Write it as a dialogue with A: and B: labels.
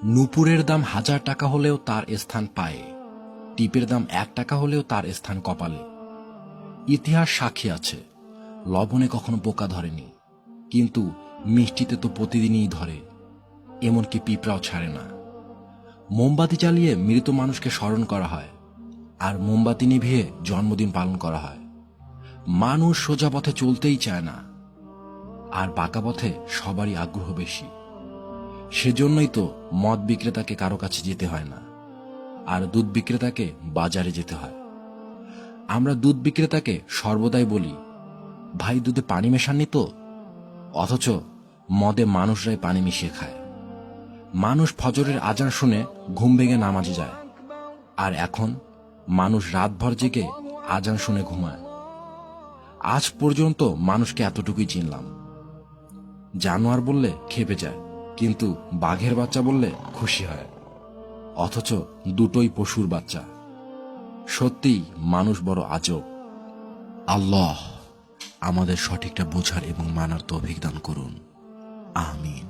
A: নূপুরের দাম 1000 টাকা হলেও তার স্থান পায়ে, টিপের দাম 1 টাকা হলেও তার স্থান কপালে। ইতিহাস সাক্ষী আছে, লবণে কখনো পোকা ধরেনি, কিন্তু মিষ্টিতে তো প্রতিদিনই ধরে, এমনকি পিঁপড়াও ছাড়ে না। মোমবাতি জ্বালিয়ে মৃত মানুষকে স্মরণ করা হয়, আর মোমবাতি নিভিয়ে জন্মদিন পালন করা হয়। মানুষ সোজা পথে চলতেই চায় না, আর বাঁকা পথে সবারই আগ্রহ বেশি। সেজন্যই তো মদ বিক্রেতাকে কারো কাছে যেতে হয় না, আর দুধ বিক্রেতাকে বাজারে যেতে হয়। আমরা দুধ বিক্রেতাকে সর্বদাই বলি, ভাই দুধে পানি মেশাননি তো? অথচ মদে মানুষরাই পানি মিশিয়ে খায়। মানুষ ফজরের আজান শুনে ঘুম ভেঙে নামাজে যায়, আর এখন মানুষ রাতভর জেগে আজান শুনে ঘুমায়। আজ পর্যন্ত মানুষকে এতটুকুই চিনলাম, জানোয়ার বললে খেপে যায়, কিন্তু বাঘের বাচ্চা বললে খুশি হয়। অথচ দুটোই পশুর বাচ্চা। সত্যিই মানুষ বড় আজব। আল্লাহ আমাদের সঠিকটা বোঝার এবং মানার তৌফিক দান করুন। আমিন।